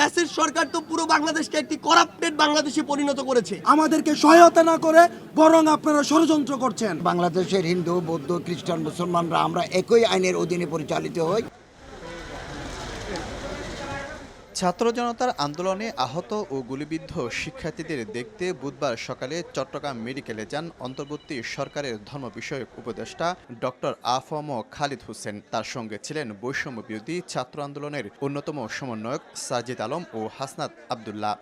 Fascist সরকার তো পুরো বাংলাদেশকে একটি করাপ্টেড বাংলাদেশে পরিণত করেছে। আমাদেরকে সহায়তা না করে বরং আপনারা ষড়যন্ত্র করছেন। বাংলাদেশের হিন্দু, বৌদ্ধ, খ্রিস্টান, মুসলমানরা আমরা একই আইনের অধীনে পরিচালিত হই। ছাত্র জনতার আন্দোলনে আহত ও গুলিবিদ্ধ শিক্ষার্থীদের দেখতে বুধবার সকালে চট্টগ্রাম মেডিকেলে যান অন্তর্বর্তী সরকারের ধর্ম বিষয়ক উপদেষ্টা ডক্টর আ.ফ.ম. খালিদ হোসেন। তার সঙ্গে ছিলেন বৈষম্য বিরোধী ছাত্র আন্দোলনের অন্যতম সমন্বয়ক সাজিদ আলম ও হাসনাত আবদুল্লাহ।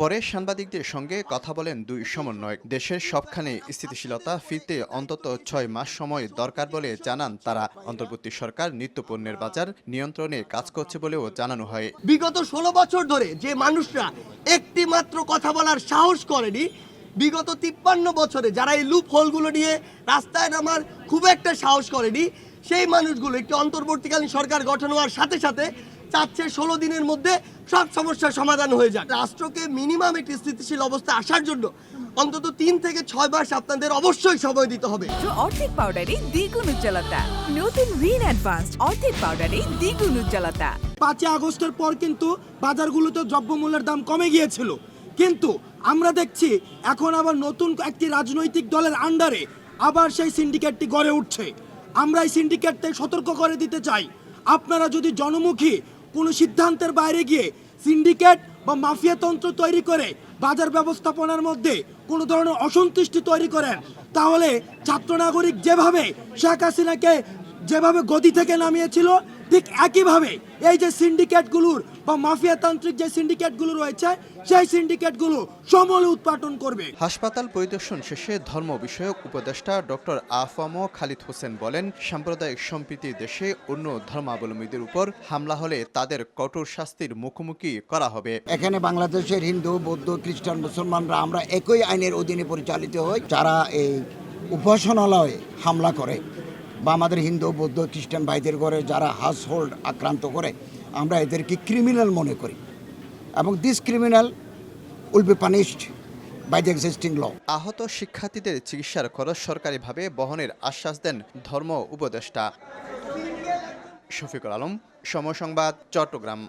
পরে সাংবাদিকদের সঙ্গে কথা বলেন দুই সমন্বয়ক। দেশের সবখানে স্থিতিশীলতা ফিরতে অন্তত ৬ মাস সময় দরকার বলে জানান তারা। অন্তর্বর্তী সরকার নিত্যপণ্যের বাজার নিয়ন্ত্রণে কাজ করছে বলেও জানানো হয়। বিগত ১৬ বছর ধরে যে মানুষরা একটি মাত্র কথা বলার সাহস করেনি, বিগত ৫৩ বছরে যারা এই লুপ হোলগুলো নিয়ে রাস্তায় নামার খুব একটা সাহস করেনি, সেই মানুষগুলো একটি অন্তর্বর্তীকালীন সরকার গঠন হওয়ার সাথে সাথে চাচ্ছে ১৬ দিনের মধ্যে সব সমস্যার সমাধান হয়ে যাক। রাষ্ট্রকে মিনিমাম একটি স্থিতিশীল অবস্থা আসার জন্য অন্তত ৩ থেকে ৬ মাস আপনাদের অবশ্যই সময় দিতে হবে। অর্ধেক পাউডারে দ্বিগুণ উজ্জ্বলতা। নতুন রিন অ্যাডভান্সড অর্ধেক পাউডারে দ্বিগুণ উজ্জ্বলতা। ৫ আগস্টের পর কিন্তু বাজারগুলোতে দ্রব্যমূল্যের দাম কমে গিয়েছিল, কিন্তু আমরা দেখছি এখন আবার নতুন একটি রাজনৈতিক দলের আন্ডারে আবার সেই সিন্ডিকেটটি গড়ে উঠছে। আমরা এই সিন্ডিকেটকে সতর্ক করে দিতে চাই, আপনারা যদি জনমুখী কোনো সিদ্ধান্তের বাইরে গিয়ে সিন্ডিকেট বা মাফিয়াতন্ত্র তৈরি করে বাজার ব্যবস্থাপনার মধ্যে কোনো ধরনের অসন্তুষ্টি তৈরি করেন, তাহলে ছাত্র নাগরিক যেভাবে শেখ হাসিনাকে যেভাবে গদি থেকে নামিয়েছিল, ঠিক একইভাবে এই যে সিন্ডিকেটগুলোর বা মাফিয়াতান্ত্রিক যে সিন্ডিকেটগুলো রয়েছে, সেই সিন্ডিকেটগুলো সমূলে উৎপাটন করবে। হাসপাতাল পরিদর্শন শেষে ধর্ম বিষয়ক উপদেষ্টা ডক্টর আ.ফ.ম. খালিদ হোসেন বলেন, সাম্প্রদায়িক সম্প্রীতির দেশে অন্য ধর্মাবলম্বীদের উপর হামলা হলে তাদের কঠোর শাস্তির মুখোমুখি করা হবে। এখানে বাংলাদেশের হিন্দু, বৌদ্ধ, খ্রিস্টান, মুসলমানরা আমরা একই আইনের অধীনে পরিচালিত হই। যারা এই উপাসনালয়ে হামলা করে বা আমাদের হিন্দু, বৌদ্ধ, খ্রিস্টান ভাইদের ঘরে যারা হাউস হোল্ড আক্রান্ত করে, আমরা এদেরকে ক্রিমিনাল মনে করি এবং this criminal will be punished by the existing law. আহত শিক্ষার্থীদের চিকিৎসার খরচ সরকারিভাবে বহনের আশ্বাস দেন ধর্ম উপদেষ্টা। শফিকুল আলম, সময় সংবাদ, চট্টগ্রাম।